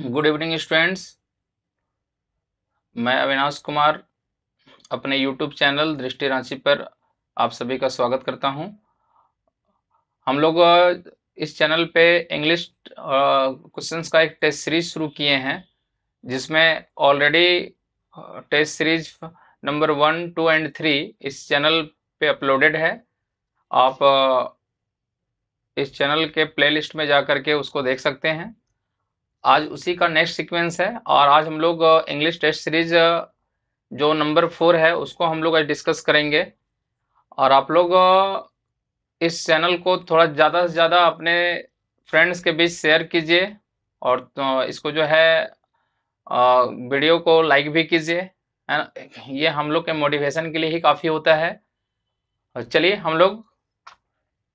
Good evening students. मैं अविनाश कुमार अपने YouTube channel दृष्टि रांची पर आप सभी का स्वागत करता हूं। हम लोग इस चैनल पे इंग्लिश क्वेश्चंस का एक टेस्ट सीरीज शुरू किए हैं, जिसमें already test series number 1, 2 and 3 इस चैनल पे अपलोडेड है। आप इस चैनल के प्लेलिस्ट में जा करके उसको देख सकते हैं। आज उसी का नेक्स्ट सीक्वेंस है और आज हम लोग इंग्लिश टेस्ट सीरीज जो नंबर 4 है उसको हम लोग आज डिस्कस करेंगे। और आप लोग इस चैनल को थोड़ा ज़्यादा से ज़्यादा अपने फ्रेंड्स के बीच शेयर कीजिए और इसको जो है वीडियो को लाइक भी कीजिए, है ना। ये हम लोग के मोटिवेशन के लिए ही काफ़ी होता है। और चलिए हम लोग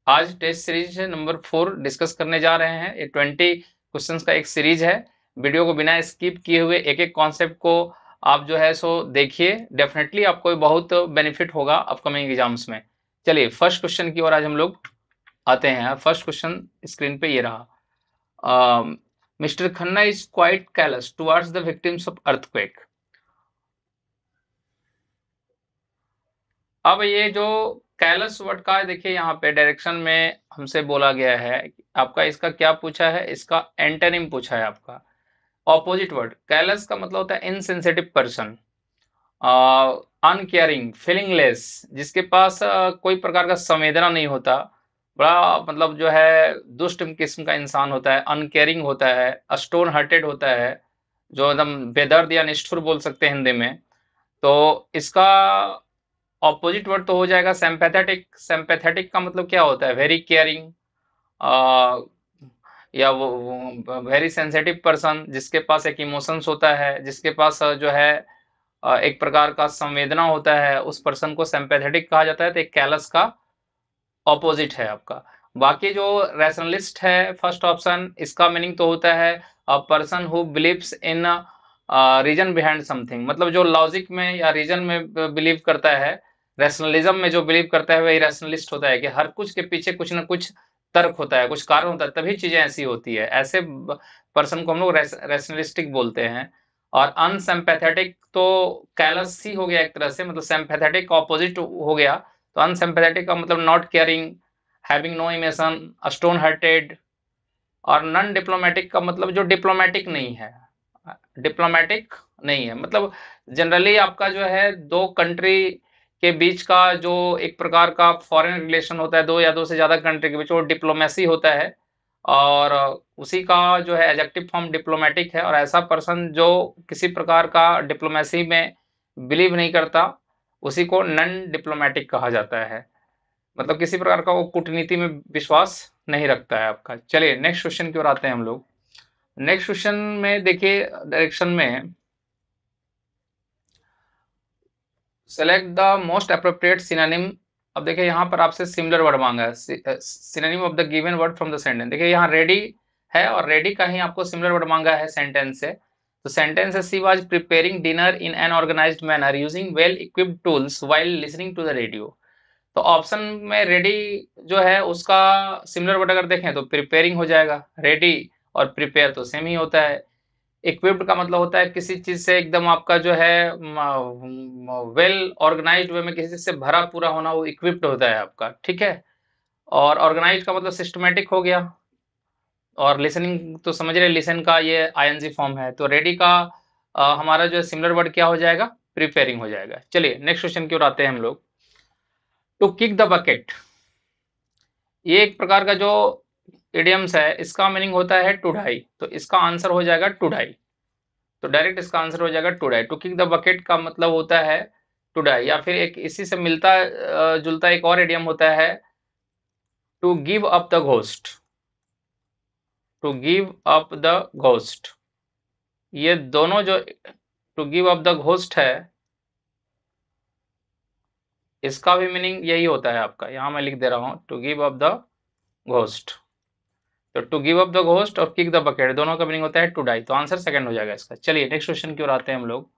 आज टेस्ट सीरीज नंबर 4 डिस्कस करने जा रहे हैं। ये 20 क्वेश्चंस का एक सीरीज है। वीडियो को बिना स्किप किए हुए एक एक कॉन्सेप्ट को आप जो है सो देखिए, डेफिनेटली आपको बहुत बेनिफिट होगा अपकमिंग एग्जाम्स में। चलिए फर्स्ट क्वेश्चन की ओर आज हम लोग आते हैं। फर्स्ट क्वेश्चन स्क्रीन पे ये रहा। Mister Khanna is quite callus towards the victims of earthquake. अब ये जो कैलस वर्ड का देखिए यहाँ पे डायरेक्शन में हमसे बोला गया है, आपका इसका क्या पूछा है, इसका एंटोनिम पूछा है आपका। ऑपोजिट वर्ड कैलस का मतलब होता है इनसेंसिटिव पर्सन, अनकेयरिंग, फीलिंगलेस, जिसके पास कोई प्रकार का संवेदना नहीं होता, बड़ा मतलब जो है दुष्ट किस्म का इंसान होता है, अनकेयरिंग होता है, स्टोन हार्टेड होता है, जो एकदम बेदर्द या निष्ठुर बोल सकते हैं हिंदी में। तो इसका ऑपोजिट वर्ड तो हो जाएगा सिंपैथेटिक। सिंपैथेटिक का मतलब क्या होता है, वेरी केयरिंग, या वो वेरी सेंसिटिव पर्सन, जिसके पास एक इमोशंस होता है, जिसके पास जो है एक प्रकार का संवेदना होता है, उस पर्सन को सिंपैथेटिक कहा जाता है। तो एक कैलस का ऑपोजिट है आपका। बाकी जो रैशनलिस्ट है फर्स्ट ऑप्शन, इसका मीनिंग तो होता है a person who believes in reason behind something, मतलब जो लॉजिक में या रीजन में बिलीव करता है, रैशनलिज्म में जो बिलीव करता है वही रैशनलिस्ट होता है, कि हर कुछ के पीछे कुछ ना कुछ तर्क होता है, कुछ कारण होता है, तभी चीजें ऐसी होती है। ऐसे पर्सन को हम लोग रैशनलिस्टिक बोलते हैं। और अनसिम्पैथेटिक तो कैलस ही हो गया एक तरह से, मतलब सिम्पैथेटिक ऑपोजिट हो गया। तो अनसिम्पैथेटिक का मतलब not caring, having no emotion, stone hearted. और नॉन डिप्लोमेटिक का मतलब जो डिप्लोमेटिक नहीं है, डिप्लोमेटिक नहीं है, मतलब जनरली आपका जो है दो कंट्री के बीच का जो एक प्रकार का फॉरेन रिलेशन होता है, दो या दो से ज्यादा कंट्री के बीच, वो डिप्लोमेसी होता है। और उसी का जो है एडजेक्टिव फॉर्म डिप्लोमेटिक है। और ऐसा पर्सन जो किसी प्रकार का डिप्लोमेसी में बिलीव नहीं करता, उसी को नॉन डिप्लोमेटिक कहा जाता है, मतलब किसी प्रकार का वो कूटनीति में विश्वास नहीं रखता है आपका। चलिए नेक्स्ट क्वेश्चन की ओर आते हैं हम लोग। नेक्स्ट क्वेश्चन में देखिए डायरेक्शन में select the most appropriate synonym. अब देखिए यहाँ पर आपसे सिमिलर वर्ड मांगा है, synonym of the given word from the sentence. देखिए यहाँ रेडी है और रेडी का ही आपको सिमिलर वर्ड मांगा है सेंटेंस से। तो सेंटेंस है, she was preparing dinner in an organised manner using well equipped tools while listening to the radio. तो ऑप्शन में रेडी जो है उसका सिमिलर वर्ड अगर देखें तो प्रिपेयरिंग हो जाएगा। रेडी और प्रिपेयर तो सेम ही होता है। इक्विप्ड का मतलब होता है किसी चीज से एकदम आपका जो है वेल ऑर्गेनाइज्ड वे में किसी चीज से भरा पूरा होना, वो इक्विप्ड होता है आपका, ठीक है। और ऑर्गेनाइज का मतलब सिस्टमेटिक हो गया। और लिसनिंग तो समझ रहे, लिसन का ये आईएनजी फॉर्म है। तो रेडी का हमारा जो सिमिलर वर्ड क्या हो जाएगा, प्रिपेयरिंग हो जाएगा। चलिए नेक्स्ट क्वेश्चन की ओर आते हैं हम लोग। टू किक द बकेट, ये एक प्रकार का जो इडियम्स है, इसका मीनिंग होता है टू ढाई। तो इसका आंसर हो जाएगा टू ढाई। तो डायरेक्ट इसका आंसर हो जाएगा to die. To kick the bucket का मतलब होता है टू डाई। या फिर एक इसी से मिलता जुलता एक और इडियम होता है, to give up the ghost. To give up the ghost, ये दोनों जो to give up the ghost है, इसका भी मीनिंग यही होता है आपका। यहां मैं लिख दे रहा हूं to give up the ghost. तो to give up the ghost और किक द बकेट दोनों का मीनिंग होता है टू डाई। तो आंसर सेकंड हो जाएगा इसका। चलिए नेक्स्ट क्वेश्चन की ओर आते हैं हम लोग।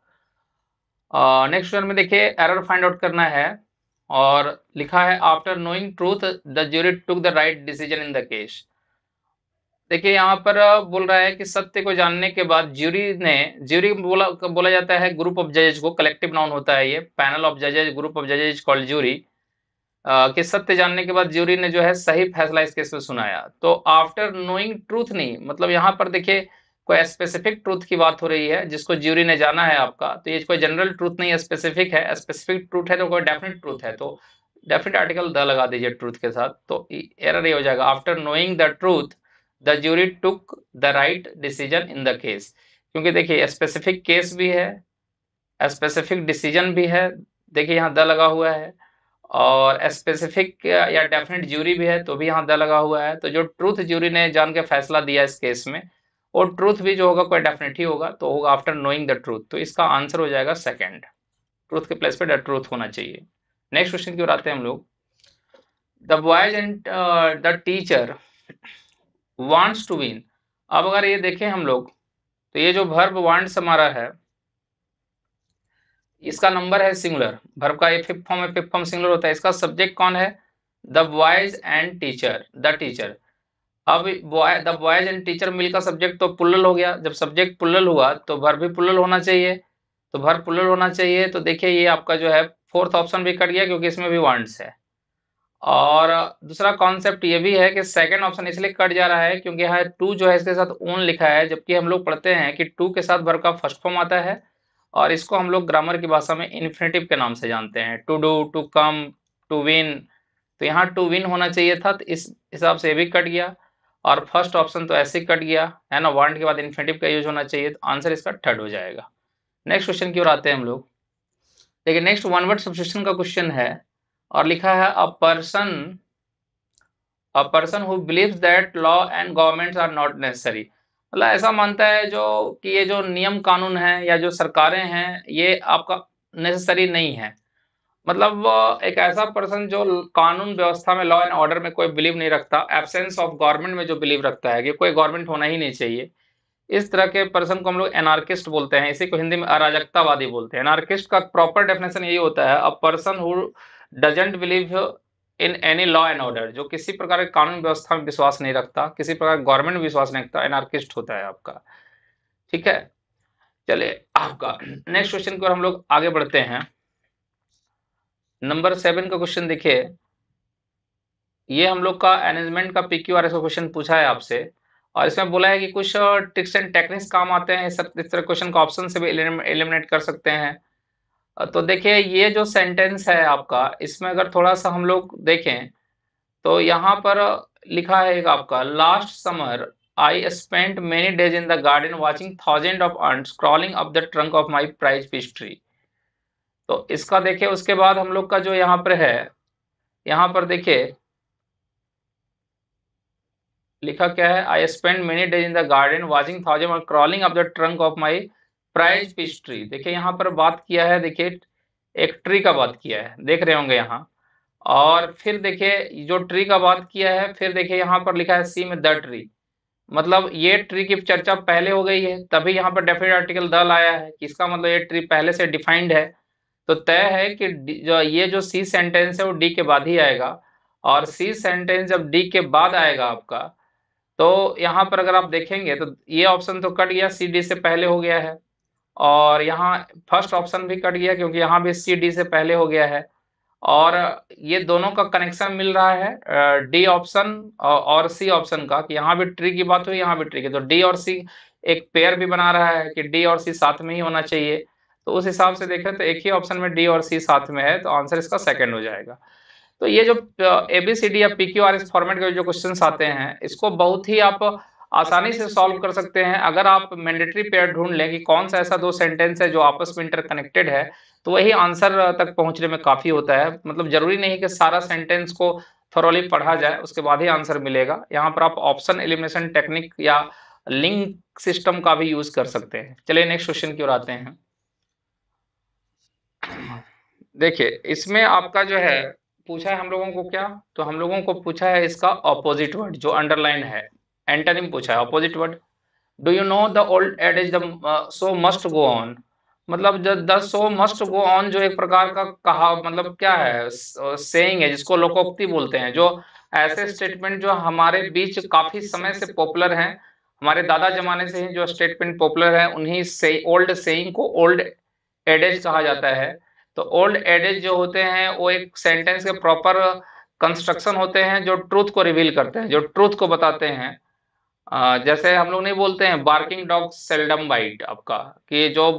नेक्स्ट क्वेश्चन में देखिए एरर फाइंड आउट करना है और लिखा है after knowing truth the jury took the right decision in the case. देखिए यहाँ पर बोल रहा है कि सत्य को जानने के बाद ज्यूरी बोला जाता है ग्रुप ऑफ जजेज को, कलेक्टिव नाउन होता है ये, panel of जजेज, group of जजेज called jury. कि सत्य जानने के बाद ज्यूरी ने जो है सही फैसला इस केस में सुनाया। तो आफ्टर नोइंग ट्रूथ नहीं, मतलब यहाँ पर देखिए कोई स्पेसिफिक ट्रूथ की बात हो रही है जिसको ज्यूरी ने जाना है आपका, तो ये कोई जनरल ट्रूथ नहीं है, स्पेसिफिक है। स्पेसिफिक ट्रूथ है तो कोई डेफिनेट ट्रूथ है, तो डेफिनेट आर्टिकल द लगा दीजिए ट्रूथ के साथ, तो एरर ये हो जाएगा। After knowing the truth the jury took the right decision in the case, क्योंकि देखिए स्पेसिफिक केस भी है, स्पेसिफिक डिसीजन भी है, देखिए यहाँ द लगा हुआ है, और स्पेसिफिक या डेफिनेट ज्यूरी भी है तो भी यहाँ द लगा हुआ है। तो जो ट्रूथ ज्यूरी ने जान के फैसला दिया इस केस में, और ट्रूथ भी जो होगा कोई डेफिनेट ही होगा, तो होगा आफ्टर नोइंग द ट्रूथ, तो इसका आंसर हो जाएगा सेकंड, ट्रूथ के प्लेस पे द ट्रूथ होना चाहिए। नेक्स्ट क्वेश्चन की ओर आते हैं हम लोग। The boys and the teacher wants to win. अब अगर ये देखें हम लोग, तो ये जो वर्ब वांट्स हमारा है, इसका नंबर है सिंगुलर, वर्ब का ये फिफ्थ फॉर्म है, फिफ्थ फॉर्म सिंगुलर होता है। इसका सब्जेक्ट कौन है? The boys and teacher, the teacher. अब द बॉयज एंड टीचर मिल का सब्जेक्ट तो पुल्लल हो गया, जब सब्जेक्ट पुल्लल हुआ तो वर्ब भी पुल्लल होना चाहिए, तो वर्ब पुल्लल होना चाहिए। तो देखिए ये आपका जो है फोर्थ ऑप्शन भी कट गया क्योंकि इसमें भी वांट्स है। और दूसरा कॉन्सेप्ट ये भी है कि सेकंड ऑप्शन इसलिए कट जा रहा है क्योंकि यहाँ टू जो है इसके साथ ओन लिखा है, जबकि हम लोग पढ़ते हैं कि टू के साथ वर्ब का फर्स्ट फॉर्म आता है, और इसको हम लोग ग्रामर की भाषा में इन्फिनेटिव के नाम से जानते हैं, to do, to come, to win. तो यहाँ टू विन होना चाहिए था, तो इस हिसाब से ये भी कट गया, और फर्स्ट ऑप्शन तो ऐसे ही कट गया है ना, वांट के बाद इन्फिनेटिव का यूज होना चाहिए, तो आंसर इसका थर्ड हो जाएगा। नेक्स्ट क्वेश्चन की ओर आते हैं हम लोग। देखिए नेक्स्ट वन वर्ड सब्स्टिट्यूशन का क्वेश्चन है, और लिखा है a person who believes that law and governments are not necessary. मतलब ऐसा मानता है जो कि ये जो नियम कानून है या जो सरकारें हैं ये आपका नेसेसरी नहीं है। मतलब एक ऐसा पर्सन जो कानून व्यवस्था में, लॉ एंड ऑर्डर में कोई बिलीव नहीं रखता, एब्सेंस ऑफ गवर्नमेंट में जो बिलीव रखता है कि कोई गवर्नमेंट होना ही नहीं चाहिए, इस तरह के पर्सन को हम लोग एनार्किस्ट बोलते हैं। इसी को हिंदी में अराजकतावादी बोलते हैं। एनार्किस्ट का प्रॉपर डेफिनेशन यही होता है, a person who doesn't believe in any law and order, जो किसी प्रकार के कानून व्यवस्था में विश्वास नहीं रखता, किसी प्रकार गवर्नमेंट में विश्वास नहीं रखता, एनार्किस्ट होता है आपका। ठीक है, चलिए आपका नेक्स्ट क्वेश्चन की ओर हम लोग आगे बढ़ते हैं। नंबर 7 का क्वेश्चन देखिए, ये हम लोग का मैनेजमेंट का PQRS का क्वेश्चन पूछा है आपसे, और इसमें बोला है कि कुछ ट्रिक्स एंड टेक्निक्स काम आते हैं, इस तरह क्वेश्चन को ऑप्शन से भी एलिमिनेट कर सकते हैं। तो देखिए ये जो सेंटेंस है आपका, इसमें अगर थोड़ा सा हम लोग देखें तो यहाँ पर लिखा है एक आपका, last summer I spent many days in the garden watching thousand of ants crawling up the trunk of my prized peach tree। तो इसका देखिए उसके बाद हम लोग का जो यहाँ पर है, यहाँ पर देखिए लिखा क्या है, I spend many days in the garden watching thousand और crawling up the trunk of my prize peach tree. देखिए यहाँ पर बात किया है, देखिए एक ट्री का बात किया है, देख रहे होंगे यहाँ। और फिर देखिए जो ट्री का बात किया है, फिर देखिए यहाँ पर लिखा है सी में द ट्री, मतलब ये ट्री की चर्चा पहले हो गई है, तभी यहाँ पर डेफिनेट आर्टिकल द लाया है, कि इसका मतलब ये ट्री पहले से डिफाइंड है। तो तय है कि जो ये जो सी सेंटेंस है वो डी के बाद ही आएगा, और सी सेंटेंस जब डी के बाद आएगा आपका, तो यहाँ पर अगर आप देखेंगे तो ये ऑप्शन तो कट गया, सी डी से पहले हो गया है, और यहाँ फर्स्ट ऑप्शन भी कट गया क्योंकि यहाँ भी सी डी से पहले हो गया है, और ये दोनों का कनेक्शन मिल रहा है डी ऑप्शन और सी ऑप्शन का, कि यहाँ भी ट्री की बात हुई, यहाँ भी ट्री की, तो डी और सी एक पेयर भी बना रहा है कि डी और सी साथ में ही होना चाहिए। तो उस हिसाब से देखें तो एक ही ऑप्शन में डी और सी साथ में है, तो आंसर इसका सेकंड हो जाएगा। तो ये जो ABCD या PQRS फॉर्मेट के जो क्वेश्चंस आते हैं, इसको बहुत ही आप आसानी से सॉल्व कर सकते हैं अगर आप मैंडेटरी पेयर ढूंढ लें कि कौन सा ऐसा दो सेंटेंस है जो आपस में इंटरकनेक्टेड है, तो वही आंसर तक पहुंचने में काफी होता है। मतलब जरूरी नहीं कि सारा सेंटेंस को थोरोली पढ़ा जाए उसके बाद ही आंसर मिलेगा। यहाँ पर आप ऑप्शन एलिमिनेशन टेक्निक या लिंक सिस्टम का भी यूज कर सकते हैं। चलिए नेक्स्ट क्वेश्चन की ओर आते हैं। देखिए इसमें आपका जो है पूछा है हम लोगों को क्या, तो हम लोगों को पूछा है इसका ऑपोजिट वर्ड जो अंडरलाइन है, एंटोनिम पूछा है opposite word. Do you know the old adage the show must go on. मतलब the show must go on, जो एक प्रकार का कहा मतलब क्या है, सेइंग है जिसको लोकोक्ति बोलते हैं, जो ऐसे स्टेटमेंट जो हमारे बीच काफी समय से पॉपुलर हैं, हमारे दादा जमाने से ही जो स्टेटमेंट पॉपुलर है, उन्हीं से ओल्ड सेइंग को ओल्ड एडेज कहा जाता है। तो ओल्ड एडेज जो होते हैं वो एक सेंटेंस के प्रॉपर कंस्ट्रक्शन होते हैं, जो ट्रूथ को रिवील करते हैं, जो ट्रूथ को बताते हैं। जैसे हम लोग नहीं बोलते हैं बार्किंग डॉग सेल्डम बाइट, आपका कि जो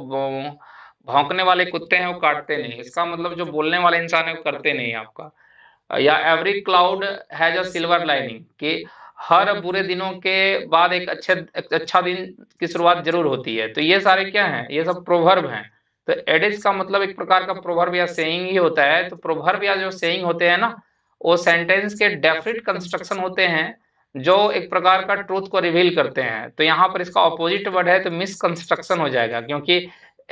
भौंकने वाले कुत्ते हैं वो काटते नहीं, इसका मतलब जो बोलने वाले इंसान है वो करते नहीं आपका। या every cloud has a silver lining, कि हर बुरे दिनों के बाद एक अच्छा दिन की शुरुआत जरूर होती है। तो ये सारे क्या हैं, ये सब प्रोवर्ब हैं। तो एडिज का मतलब एक प्रकार का प्रोवर्ब या सेइंग ही होता है। तो प्रोवर्ब या जो सेइंग होते हैं ना, वो सेंटेंस के डेफिनेट कंस्ट्रक्शन होते हैं, जो एक प्रकार का ट्रूथ को रिवील करते हैं। तो यहाँ पर इसका ऑपोजिट वर्ड है तो मिसकंस्ट्रक्शन हो जाएगा, क्योंकि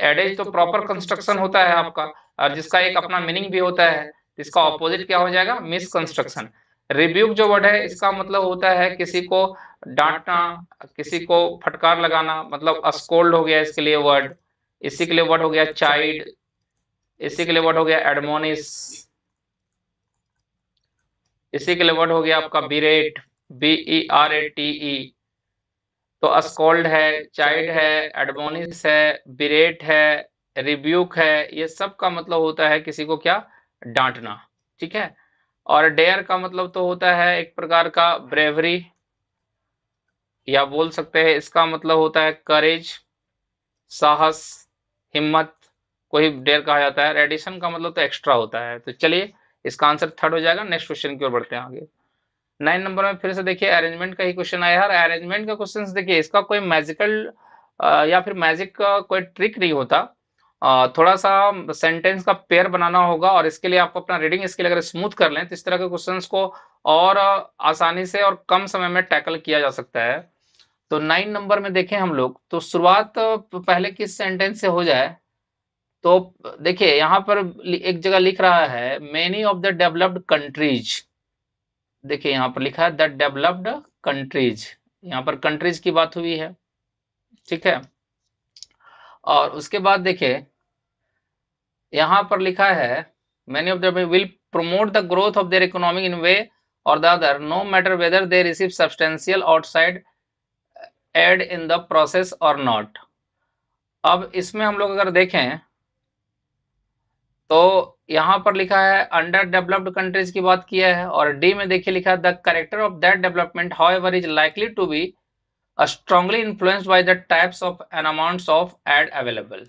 एडेज तो प्रॉपर कंस्ट्रक्शन होता है आपका, और जिसका एक अपना मीनिंग भी होता है। इसका ऑपोजिट क्या हो जाएगा, मिसकंस्ट्रक्शन। रिब्यूक जो वर्ड है इसका मतलब होता है किसी को डांटना, किसी को फटकार लगाना, मतलब अस्कोल्ड हो गया इसके लिए वर्ड। इसी के लिए वर्ड हो गया चाइल्ड, इसी के लिए वर्ड हो गया एडमोनिश, इसी के लिए वर्ड हो गया आपका बिरेट, BERATE। तो अस्कोल्ड है, चाइल्ड है, एडमोनिश है, बिरेट है, रिब्यूक है, ये सब का मतलब होता है किसी को क्या, डांटना। ठीक है। और डेयर का मतलब तो होता है एक प्रकार का ब्रेवरी, या बोल सकते हैं इसका मतलब होता है करेज, साहस, हिम्मत को ही डेयर कहा जाता है। रेडिशन का मतलब तो एक्स्ट्रा होता है। तो चलिए इसका आंसर थर्ड हो जाएगा। नेक्स्ट क्वेश्चन की ओर बढ़ते हैं आगे। 9 नंबर में फिर से देखिए अरेंजमेंट का ही क्वेश्चन आया है। अरेंजमेंट का क्वेश्चन देखिए, इसका कोई मैजिकल या फिर मैजिक का कोई ट्रिक नहीं होता। थोड़ा सा सेंटेंस का पेयर बनाना होगा, और इसके लिए आपको अपना रीडिंग स्किल अगर स्मूथ कर लें तो इस तरह के क्वेश्चंस को और आसानी से और कम समय में टैकल किया जा सकता है। तो 9 नंबर में देखें हम लोग, तो शुरुआत पहले किस सेंटेंस से हो जाए। तो देखिए यहाँ पर एक जगह लिख रहा है many of the developed countries. देखिए यहाँ पर लिखा है द डेवलप्ड कंट्रीज, यहाँ पर कंट्रीज की बात हुई है। ठीक है। और उसके बाद देखिए यहाँ पर लिखा है many of the will promote the growth of their economy in way or the other, no matter whether they receive substantial outside aid in the process or not। अब इसमें हम लोग अगर देखें तो यहाँ पर लिखा है अंडर डेवलप्ड कंट्रीज की बात किया है, और डी में देखिए लिखा है the character of that development however is likely to be strongly influenced by the types of and amounts of aid available।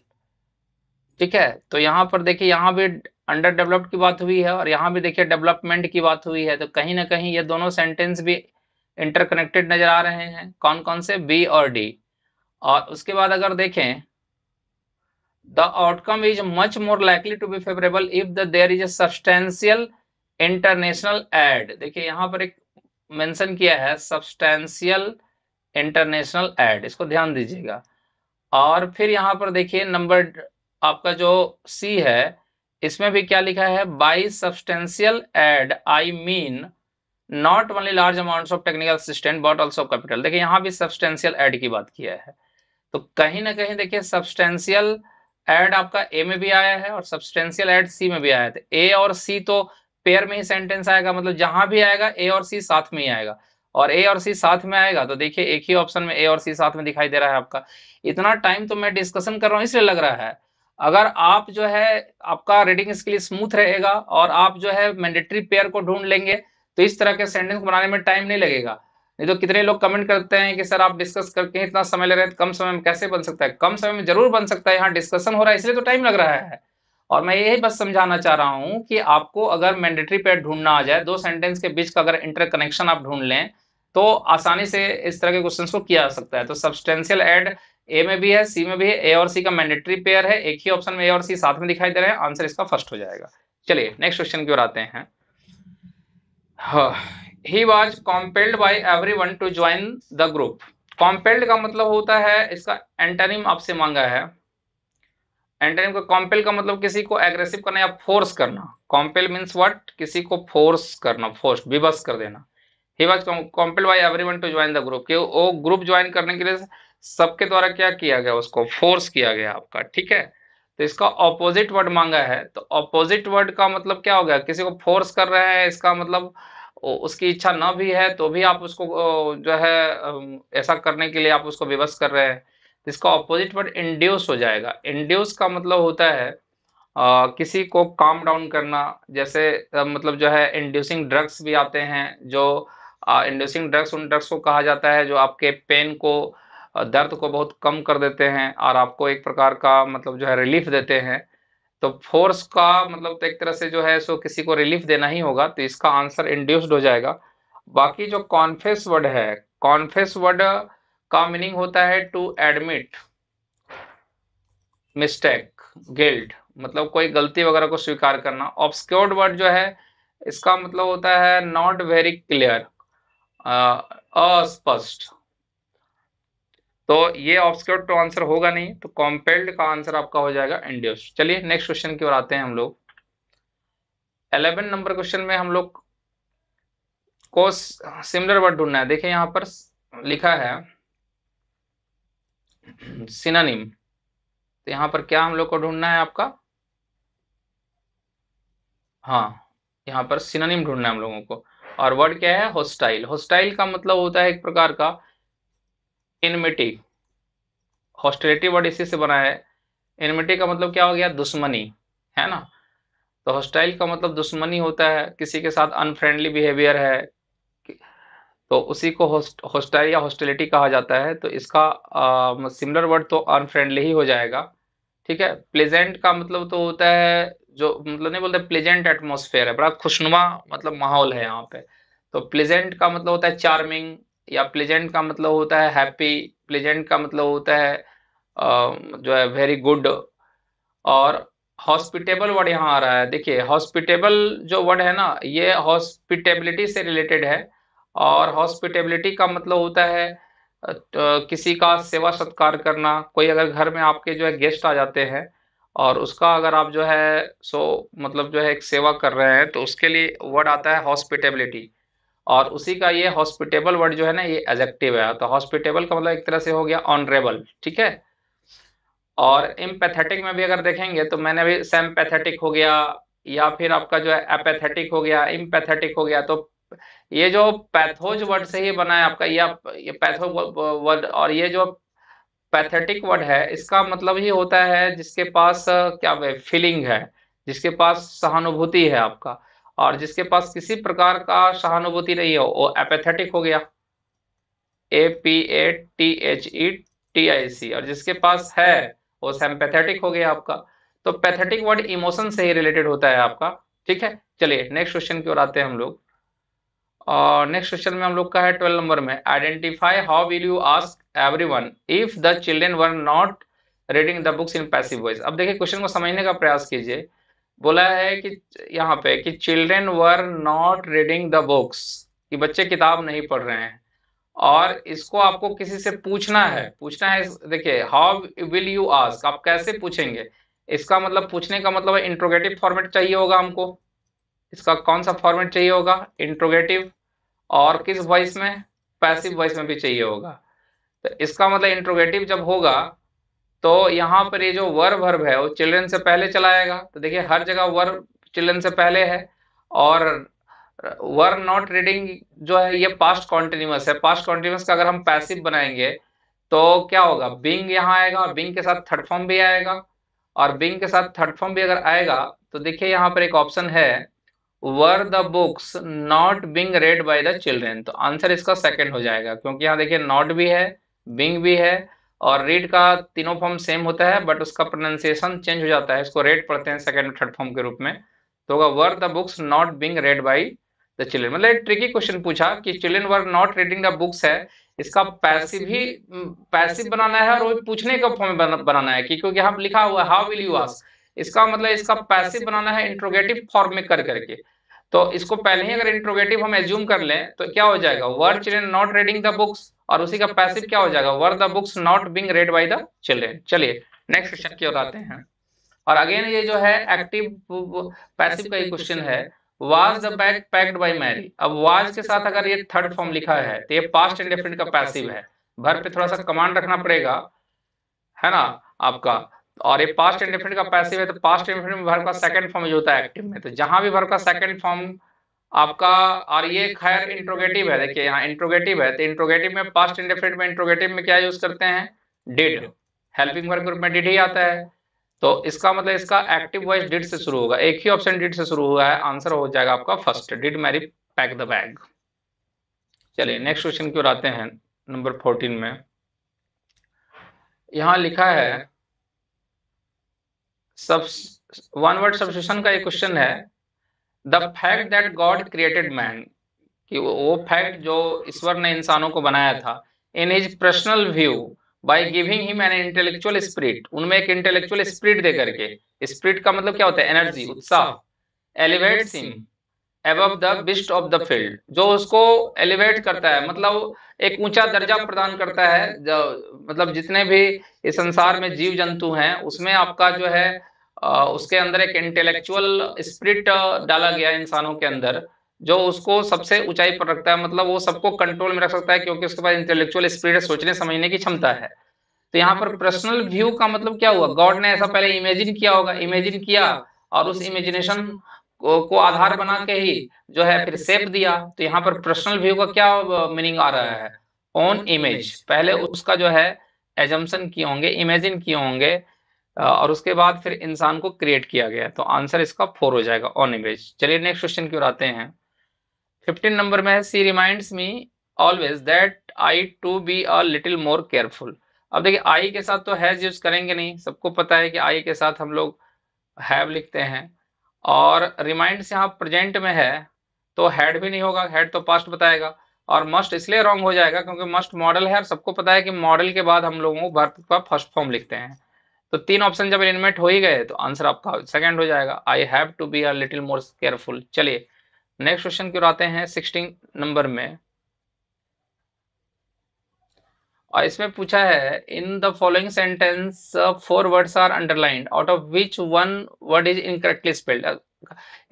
ठीक है। तो यहाँ पर देखिए यहाँ भी अंडर डेवलप्ड की बात हुई है, और यहाँ भी देखिए डेवलपमेंट की बात हुई है। तो कहीं ना कहीं ये दोनों सेंटेंस भी इंटरकनेक्टेड नजर आ रहे हैं। कौन कौन से, बी और डी। और उसके बाद अगर देखें the outcome is much more likely to be favourable if there is a substantial international aid. देखिए यहाँ पर एक मेंशन किया है सब्सटेंशियल इंटरनेशनल एड, इसको ध्यान दीजिएगा। और फिर यहाँ पर देखिए नंबर आपका जो सी है, इसमें भी क्या लिखा है, by substantial aid I mean not only large amounts of technical assistant but also capital. देखिए यहाँ भी सब्सटेंशियल एड की बात किया है। तो कहीं ना कहीं देखिए सब्सटेंशियल एड आपका ए में भी आया है और सब्सटेंशियल एड सी में भी आया है। ए और सी तो पेयर में ही सेंटेंस आएगा, मतलब जहां भी आएगा ए और सी साथ में ही आएगा। और ए और सी साथ में आएगा तो देखिए एक ही ऑप्शन में ए और सी साथ में दिखाई दे रहा है आपका। इतना टाइम तो मैं डिस्कशन कर रहा हूँ इसलिए लग रहा है। अगर आप जो है आपका रीडिंग स्किल स्मूथ रहेगा और आप जो है मैंडेटरी पेयर को ढूंढ लेंगे तो इस तरह के सेंटेंस बनाने में टाइम नहीं लगेगा। नहीं तो कितने लोग कमेंट करते हैं कि सर आप डिस्कस करके इतना समय ले रहे हैं तो कम समय में कैसे बन सकता है। कम समय में जरूर बन सकता है, यहाँ डिस्कशन हो रहा है इसलिए तो टाइम लग रहा है। और मैं यही बस समझाना चाह रहा हूँ कि आपको अगर मैंडेटरी पेयर ढूंढना आ जाए, दो सेंटेंस के बीच का अगर इंटरकनेक्शन आप ढूंढ लें तो आसानी से इस तरह के क्वेश्चन को किया जा सकता है। तो सब्सटेंशियल एड ए में भी है, सी में भी है, ए और सी का मैंडेटरी पेयर है, एक ही ऑप्शन में ए और सी साथ में दिखाई दे रहे हैं। आंसर इसका फर्स्ट हो जाएगा। चलिए नेक्स्ट क्वेश्चन की ओर आते हैं। He was compelled by everyone to join the group। compelled का मतलब होता है, इसका एंटोनिम आपसे मांगा है। एंटोनिम का compel का मतलब किसी को एग्रेसिव करना या फोर्स करना। compel मीन्स व्हाट, किसी को फोर्स करना, फोर्स विवश कर देना। He was compelled by everyone to join the group, कि वो ग्रुप ज्वाइन करने के लिए सबके द्वारा क्या किया गया, उसको फोर्स किया गया आपका। ठीक है। तो इसका ऑपोजिट वर्ड मांगा है, तो ऑपोजिट वर्ड का मतलब क्या हो गया, किसी को फोर्स कर रहे हैं, इसका मतलब उसकी इच्छा न भी है तो भी आप उसको जो है ऐसा करने के लिए आप उसको विवश कर रहे हैं, तो इसका ऑपोजिट वर्ड इंड्यूस हो जाएगा। इंड्यूस का मतलब होता है किसी को काम डाउन करना, जैसे मतलब जो है इंड्यूसिंग ड्रग्स भी आते हैं, जो इंड्यूसिंग ड्रग्स उन ड्रग्स को कहा जाता है जो आपके पेन को दर्द को बहुत कम कर देते हैं और आपको एक प्रकार का मतलब जो है रिलीफ देते हैं। तो फोर्स का मतलब तो एक तरह से जो है सो किसी को रिलीफ देना ही होगा, तो इसका आंसर इंड्यूस्ड हो जाएगा। बाकी जो कॉन्फेस वर्ड है, कॉन्फेस वर्ड का मीनिंग होता है टू एडमिट मिस्टेक, गिल्ट, मतलब कोई गलती वगैरह को स्वीकार करना। ऑब्सक्योर्ड वर्ड जो है इसका मतलब होता है नॉट वेरी क्लियर, अस्पष्ट। तो ये ऑब्सक्योर्ड तो आंसर होगा नहीं, तो कॉम्पेल्ड का आंसर आपका हो जाएगा इंड्यूस्ड। चलिए नेक्स्ट क्वेश्चन की ओर आते हैं हम लोग। 11 नंबर क्वेश्चन में हम लोग को सिमिलर वर्ड ढूंढना है। देखिए यहाँ पर लिखा है सिनोनिम, तो यहाँ पर क्या हम लोग को ढूंढना है आपका, हाँ यहाँ पर सिनोनिम ढूंढना है हम लोगों को। और वर्ड क्या है, होस्टाइल। होस्टाइल का मतलब होता है एक प्रकार का इनमिटी, हॉस्टिलिटी वर्ड इसी से बना है। इनमिटी का मतलब क्या हो गया, दुश्मनी, है ना। तो हॉस्टाइल का मतलब दुश्मनी होता है, किसी के साथ अनफ्रेंडली बिहेवियर है, तो उसी को हॉस्टाइल या हॉस्टिलिटी कहा जाता है। तो इसका सिमिलर वर्ड तो अनफ्रेंडली ही हो जाएगा, ठीक है। प्लेजेंट का मतलब तो होता है जो मतलब नहीं बोलते, प्लेजेंट एटमॉस्फेयर है, बड़ा खुशनुमा मतलब माहौल है यहाँ पे। तो प्लेजेंट का मतलब होता है चार्मिंग, या प्लेजेंट का मतलब होता है हैप्पी, प्लेजेंट का मतलब होता है जो है वेरी गुड। और हॉस्पिटेबल वर्ड यहाँ आ रहा है। देखिए हॉस्पिटेबल जो वर्ड है ना, ये हॉस्पिटेबिलिटी से रिलेटेड है। और हॉस्पिटेबिलिटी का मतलब होता है किसी का सेवा सत्कार करना। कोई अगर घर में आपके जो है गेस्ट आ जाते हैं और उसका अगर आप जो है सो मतलब जो है एक सेवा कर रहे हैं, तो उसके लिए वर्ड आता है हॉस्पिटेबिलिटी। और उसी का ये हॉस्पिटेबल वर्ड जो है ना, ये एडजेक्टिव है। तो हॉस्पिटेबल का मतलब एक तरह से हो गया ऑनरेबल, ठीक है। और एम्पैथेटिक में भी अगर देखेंगे तो मैंने अभी सिम्पैथेटिक हो गया, या फिर आपका जो है एपैथेटिक हो गया, एम्पैथेटिक हो गया। तो ये जो पैथोज वर्ड से ही बना है आपका, ये पैथो वर्ड, और ये जो पैथेटिक वर्ड है इसका मतलब ही होता है जिसके पास क्या फीलिंग है, जिसके पास सहानुभूति है आपका। और जिसके पास किसी प्रकार का सहानुभूति नहीं हो वो एपैथेटिक हो गया, APATHETIC। और जिसके पास है वो सिम्पैथेटिक हो गया आपका। तो पैथेटिक वर्ड इमोशन से ही रिलेटेड होता है आपका, ठीक है। चलिए नेक्स्ट क्वेश्चन की ओर आते हैं हम लोग। और नेक्स्ट क्वेश्चन में हम लोग का है 12 नंबर में, identify how will you ask everyone if the children were not reading the books in passive voice. अब देखिए क्वेश्चन को समझने का प्रयास कीजिए। बोला है कि यहाँ पे कि children were not reading the books, कि बच्चे किताब नहीं पढ़ रहे हैं, और इसको आपको किसी से पूछना है। पूछना है, देखिए हाउ विल यू आस्क, आप कैसे पूछेंगे। इसका मतलब पूछने का मतलब इंट्रोगेटिव फॉर्मेट चाहिए होगा हमको। इसका कौन सा फॉर्मेट चाहिए होगा, इंट्रोगेटिव। और किस वॉइस में, पैसिव वॉइस में भी चाहिए होगा। तो इसका मतलब इंट्रोगेटिव जब होगा तो यहाँ पर ये जो वर्ब वर्ब है वो चिल्ड्रन से पहले चला आएगा। तो देखिए हर जगह वर्ब चिल्ड्रन से पहले है। और वर नॉट रीडिंग जो है ये पास्ट कॉन्टिन्यूअस है। पास्ट कॉन्टिन्यूअस का अगर हम पैसिव बनाएंगे तो क्या होगा, बीइंग यहाँ आएगा, और बीइंग के साथ थर्ड फॉर्म भी आएगा। और बीइंग के साथ थर्ड फॉर्म भी अगर आएगा तो देखिए यहाँ पर एक ऑप्शन है, were the books not being red by the children. तो आंसर इसका सेकंड हो जाएगा, क्योंकि यहाँ देखिए नॉट भी है, बीइंग भी है, और रीड का तीनों फॉर्म सेम होता है, बट उसका प्रोनाउंसिएशन चेंज हो जाता है। इसको रेड पढ़ते हैं सेकंड और थर्ड फॉर्म के रूप में। तो होगा were the books not being red by the children. मतलब एक ट्रिकी क्वेश्चन पूछा कि children were not reading the books है, इसका पैसिव ही पैसिव बनाना है, और वो पूछने का फॉर्म बनाना है, क्योंकि यहाँ लिखा हुआ है हाउ विल यू आस्क। इसका मतलब इसका पैसिव बनाना है इंट्रोगेटिव फॉर्म में कर करके। तो इसको पहले ही अगर इंट्रोगेटिव हम एज्यूम कर लें तो क्या हो जाएगा, were children not reading the books, और उसी का पैसिव क्या हो जाएगा, were the books not being red by the children. चलिए नेक्स्ट क्वेश्चन की ओर आते हैं। और अगेन ये जो है एक्टिव पैसिव का ही क्वेश्चन है, was the bag packed by Mary. अब वाज के साथ अगर ये थर्ड फॉर्म लिखा है तो ये पास्ट इंडेफिनिट का पैसिव है। भर पे थोड़ा सा कमांड रखना पड़ेगा, है ना आपका। और ये पास्ट इंडेफिनिट का पैसिव है, तो पास्ट इंडेफिनिट में वर्ब का सेकंड फॉर्म यूज होता है एक्टिव में। तो जहां भी वर्ब का सेकंड फॉर्म आपका, और ये खैर इंट्रोगेटिव है, देखिए यहाँ इंट्रोगेटिव है, तो इंट्रोगेटिव में पास्ट इंडेफिनिट में इंट्रोगेटिव में क्या यूज करते हैं, डिड। हेल्पिंग वर्ब ग्रुप में डिड ही आता है, तो इसका मतलब इसका एक्टिव वॉइस डिड से शुरू होगा, एक ही ऑप्शन डिड से शुरू हुआ है, आंसर हो जाएगा आपका first, did Mary pack the bag. चलिए नेक्स्ट क्वेश्चन की ओर आते हैं, नंबर 14 में यहाँ लिखा है सब, वन वर्ड सब्स्टिट्यूशन का एक क्वेश्चन है, the fact that God created man, कि वो फैक्ट जो ईश्वर ने इंसानों को बनाया था, in his personal view by giving him an intellectual spirit, उनमें एक इंटेलेक्चुअल स्पिरिट दे करके, स्पिरिट का मतलब क्या होता है, एनर्जी, उत्साह, elevates him above the best of the field, जो उसको एलिवेट करता है, मतलब एक ऊंचा दर्जा प्रदान करता है, जो मतलब जितने भी इस संसार में जीव जंतु हैं उसमें आपका जो है उसके अंदर एक इंटेलेक्चुअल स्पिरिट डाला गया इंसानों के अंदर, जो उसको सबसे ऊंचाई पर रखता है, मतलब वो सबको कंट्रोल में रख सकता है क्योंकि उसके पास इंटेलेक्चुअल स्पिरिट है, सोचने समझने की क्षमता है। तो यहाँ पर पर्सनल व्यू का मतलब क्या हुआ, गॉड ने ऐसा पहले इमेजिन किया होगा, इमेजिन किया और उस इमेजिनेशन को आधार बना के ही जो है फिर शेप दिया। तो यहाँ पर पर्सनल व्यू का क्या मीनिंग आ रहा है, ऑन इमेज, पहले उसका जो है एजम्पशन किए होंगे, इमेजिन किए होंगे, और उसके बाद फिर इंसान को क्रिएट किया गया, तो आंसर इसका 4 हो जाएगा, ऑन इमेज। चलिए नेक्स्ट क्वेश्चन की ओर आते हैं, 15 नंबर में है, she reminds me always that I to be a little more careful. अब देखिए आई के साथ तो हैज यूज करेंगे नहीं, सबको पता है कि आई के साथ हम लोग हैव लिखते हैं, और रिमाइंड्स यहाँ प्रेजेंट में है तो हैड भी नहीं होगा, हैड तो पास्ट बताएगा, और मस्ट इसलिए रॉन्ग हो जाएगा क्योंकि मस्ट मॉडल है, और सबको पता है कि मॉडल के बाद हम लोगों को वर्ब का फर्स्ट फॉर्म लिखते हैं। तो तीन ऑप्शन जब एलिमिनेट हो ही गए तो आंसर आपका सेकंड हो जाएगा, I have to be a little more careful. चलिए नेक्स्ट क्वेश्चन की ओर आते हैं, 16 नंबर में, और इसमें पूछा है, in the following sentence 4 words are underlined out of which one word is incorrectly spelled.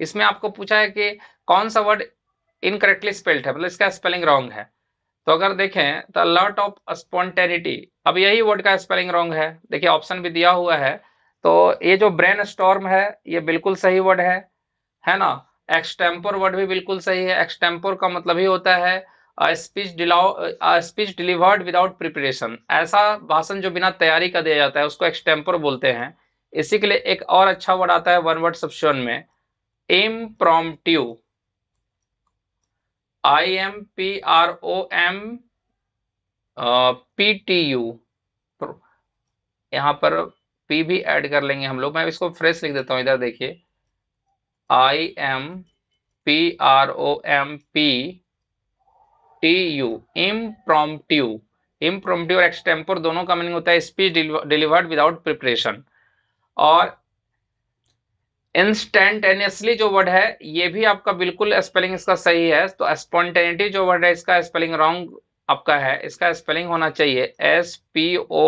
इसमें आपको पूछा है कि कौन सा वर्ड इनकरेक्टली स्पेल्ड है, मतलब इसका स्पेलिंग रॉन्ग है। तो अगर देखें तो लॉट ऑफ स्पॉन्टेनिटी, अब यही वर्ड का स्पेलिंग रॉन्ग है, देखिए ऑप्शन भी दिया हुआ है। तो ये जो ब्रेन स्टॉर्म है ये बिल्कुल सही वर्ड है ना। एक्सटेम्पोर वर्ड भी बिल्कुल सही है, एक्सटेम्पोर का मतलब ही होता है स्पीच डिलीवर्ड विदाउट प्रिपरेशन, ऐसा भाषण जो बिना तैयारी का दिया जाता है उसको एक्सटेम्पोर बोलते हैं। इसी के लिए एक और अच्छा वर्ड आता है वन वर्ड सब्स्टिट्यूशन में, इम्प्रॉम्प्टू, IMPROMPTU, यहाँ पर P भी ऐड कर लेंगे हम लोग, मैं इसको फ्रेश लिख देता हूँ, इधर देखिए IMPROMPTU, इम्प्रॉम्प्टू। इम्प्रॉम्प्टू और एक्सटेम्पोर दोनों का मीनिंग होता है स्पीच डिलीवर्ड विदाउट प्रिपरेशन। और इंस्टेंटेनियसली जो वर्ड है ये भी आपका बिल्कुल स्पेलिंग इसका सही है, तो स्पॉन्टेनिटी जो वर्ड है इसका स्पेलिंग रॉन्ग आपका है, इसका स्पेलिंग होना चाहिए SPONTANEITY,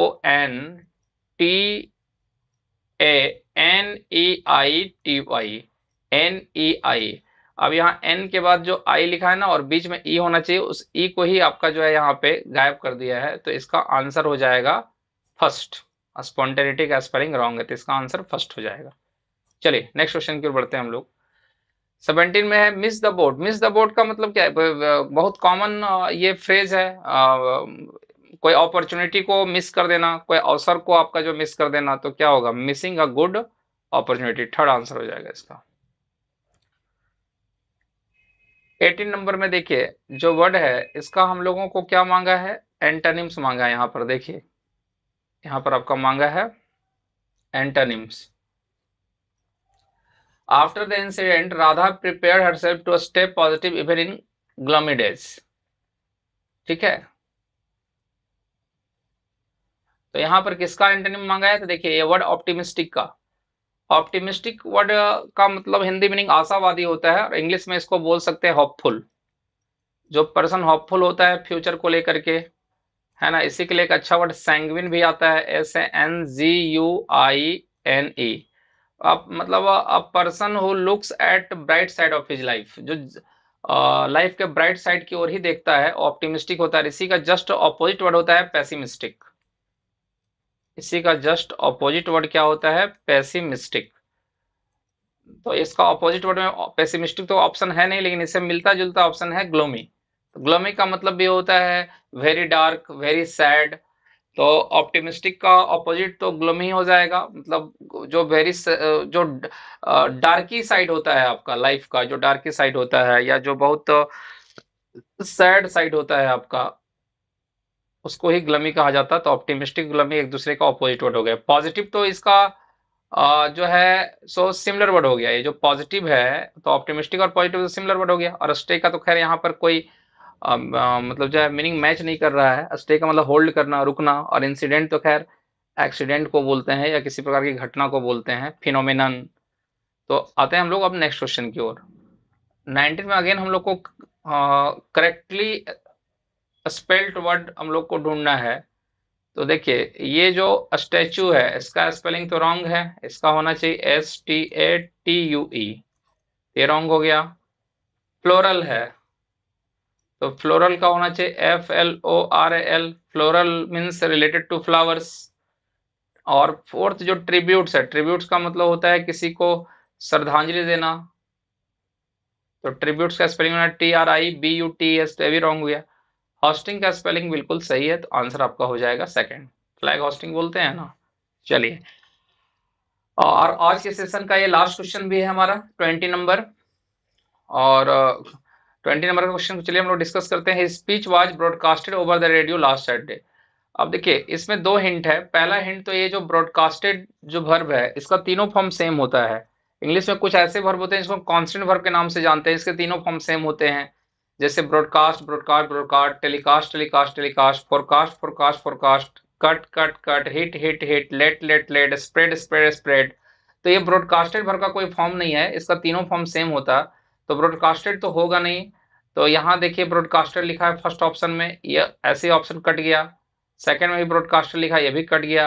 NEI। अब यहाँ एन के बाद जो आई लिखा है ना और बीच में ई होना चाहिए, उस ई को ही आपका जो है यहाँ पे गायब कर दिया है, तो इसका आंसर हो जाएगा फर्स्ट। स्पॉन्टेनिटी का स्पेलिंग रॉन्ग है तो इसका आंसर फर्स्ट हो जाएगा। चलिए नेक्स्ट क्वेश्चन की ओर बढ़ते हैं हम लोग, 17 में है, miss the boat. Miss the boat का मतलब क्या है, बहुत कॉमन ये फ्रेज है, कोई अपॉर्चुनिटी को मिस कर देना, कोई अवसर को आपका जो मिस कर देना, तो क्या होगा, missing a good opportunity, third answer हो जाएगा इसका। 18 नंबर में देखिए जो वर्ड है इसका हम लोगों को क्या मांगा है, एंटोनिम्स मांगा है। यहाँ पर देखिए, यहाँ पर आपका मांगा है antonyms. After the incident, Radha prepared herself to stay positive even in gloomy days. ठीक है, तो यहाँ पर किसका एंटोनिम मांगा है, तो देखिए ये वर्ड ऑप्टिमिस्टिक का। ऑप्टिमिस्टिक वर्ड का मतलब हिंदी मीनिंग आशावादी होता है, और इंग्लिश में इसको बोल सकते हैं होपफुल। जो पर्सन होपफुल होता है फ्यूचर को लेकर के, है ना। इसी के लिए एक अच्छा वर्ड सैंग्विन भी आता है, SANGUINE। अब मतलब अ person who looks at bright side of his life, जो लाइफ के ब्राइट साइड की ओर ही देखता है, ऑप्टिमिस्टिक होता है। इसी का जस्ट ऑपोजिट वर्ड होता है पेसिमिस्टिक। इसी का जस्ट ऑपोजिट वर्ड क्या होता है? पेसिमिस्टिक। तो इसका ऑपोजिट वर्ड में पेसिमिस्टिक तो ऑप्शन है नहीं, लेकिन इससे मिलता जुलता ऑप्शन है ग्लोमी। तो ग्लोमी का मतलब भी होता है वेरी डार्क, वेरी सैड। तो ऑप्टिमिस्टिक का ऑपोजिट तो ग्लोमी ही हो जाएगा, मतलब जो जो डार्की साइड होता है आपका लाइफ का, जो डार्की साइड होता है या जो बहुत सैड साइड होता है आपका, उसको ही ग्लमी कहा जाता है। तो ऑप्टिमिस्टिक ग्लमी एक दूसरे का ऑपोजिट वर्ड हो गया। पॉजिटिव तो इसका जो है सो सिमिलर वर्ड हो गया। ये जो पॉजिटिव है तो ऑप्टिमिस्टिक और पॉजिटिव तो सिमिलर वर्ड हो गया। और स्टे का तो खैर यहाँ पर कोई मतलब जो है मीनिंग मैच नहीं कर रहा है। स्टे का मतलब होल्ड करना, रुकना। और इंसिडेंट तो खैर एक्सीडेंट को बोलते हैं या किसी प्रकार की घटना को बोलते हैं, फिनोमिनन। तो आते हैं हम लोग अब नेक्स्ट क्वेश्चन की ओर। 19 में अगेन हम लोग को करेक्टली स्पेल्ड वर्ड हम लोग को ढूंढना है। तो देखिए ये जो स्टैचू है इसका स्पेलिंग तो रॉन्ग है, इसका होना चाहिए STATUE, ये रॉन्ग हो गया। फ्लोरल है तो फ्लोरल का होना चाहिए FLORAL, floral means related to flowers. और फोर्थ जो ट्रिब्यूट्स है, ट्रिब्यूट्स का मतलब होता है किसी को श्रद्धांजलि देना। तो ट्रिब्यूट्स का स्पेलिंग होना TRIBUTS, तो ये भी रॉन्ग हो गया। होस्टिंग का स्पेलिंग बिल्कुल सही है, तो आंसर आपका हो जाएगा सेकंड, फ्लैग होस्टिंग बोलते हैं ना। चलिए, और आज के सेशन का ये लास्ट क्वेश्चन भी है हमारा 20 नंबर। और 20 नंबर का क्वेश्चन चलिए हम लोग डिस्कस करते हैं। Speech was broadcasted over the radio last Saturday. अब देखिए इसमें दो हिंट है। पहला हिंट तो ये जो ब्रॉडकास्टेड जो वर्ब है इसका तीनों फॉर्म सेम होता है। इंग्लिश में कुछ ऐसे वर्ब होते हैं जिसको कांस्टेंट वर्ब के नाम से जानते हैं, इसके तीनों फॉर्म सेम होते हैं। जैसे broadcast broadcast broadcast, telecast telecast telecast, forecast forecast forecast, cut cut cut, hit hit hit, let let let, spread spread spread. तो ये ब्रॉडकास्टेड वर्ब का कोई फॉर्म नहीं है, इसका तीनों फॉर्म सेम होता। तो ब्रॉडकास्टेड तो होगा नहीं। तो यहाँ देखिए ब्रॉडकास्टेड लिखा है फर्स्ट ऑप्शन में, ये ऐसे ऑप्शन कट गया। सेकंड में भी ब्रॉडकास्टर लिखा है, ये भी कट गया।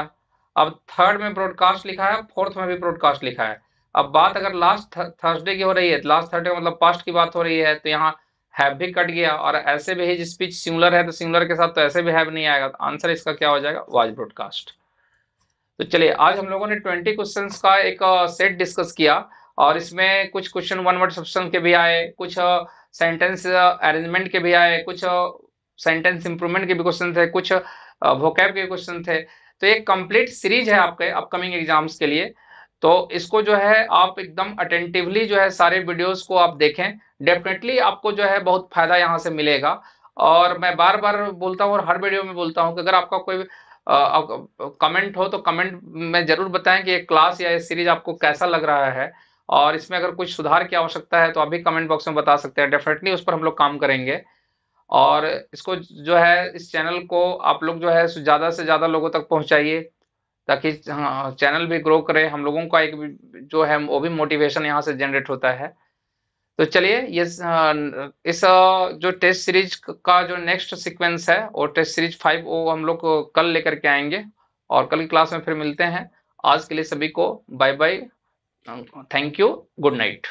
अब थर्ड में ब्रॉडकास्ट लिखा है, फोर्थ में भी ब्रॉडकास्ट लिखा है। अब बात अगर लास्ट थर्सडे की हो रही है, लास्ट थर्सडे मतलब पास्ट की बात हो रही है, तो यहाँ हैव भी कट गया। और ऐसे भी ही स्पीच सिंगुलर है तो सिंगुलर के साथ तो ऐसे भी हैव नहीं आएगा। तो आंसर इसका क्या हो जाएगा? Was broadcast. तो चलिए आज हम लोगों ने 20 क्वेश्चंस का एक सेट डिस्कस किया। और इसमें कुछ क्वेश्चन वन वर्ड सब्सटेंस के भी आए, कुछ सेंटेंस अरेंजमेंट के भी आए, कुछ सेंटेंस इंप्रूवमेंट के भी क्वेश्चन थे, कुछ वोकैब के क्वेश्चन थे। तो एक कंप्लीट सीरीज है आपके अपकमिंग एग्जाम्स के लिए। तो इसको जो है आप एकदम अटेंटिवली जो है सारे वीडियोस को आप देखें। डेफिनेटली आपको जो है बहुत फायदा यहाँ से मिलेगा। और मैं बार बार बोलता हूँ और हर वीडियो में बोलता हूँ कि अगर आपका कोई कमेंट हो तो कमेंट में जरूर बताएं कि ये क्लास या ये सीरीज आपको कैसा लग रहा है। और इसमें अगर कुछ सुधार की आवश्यकता है तो अभी कमेंट बॉक्स में बता सकते हैं, डेफिनेटली उस पर हम लोग काम करेंगे। और इसको जो है इस चैनल को आप लोग जो है ज़्यादा से ज़्यादा लोगों तक पहुंचाइए, ताकि हाँ, चैनल भी ग्रो करे, हम लोगों का एक जो है वो भी मोटिवेशन यहाँ से जनरेट होता है। तो चलिए ये इस जो टेस्ट सीरीज का जो नेक्स्ट सीक्वेंस है वो टेस्ट सीरीज 5 वो हम लोग कल लेकर के आएंगे। और कल की क्लास में फिर मिलते हैं। आज के लिए सभी को bye bye, thank you, good night.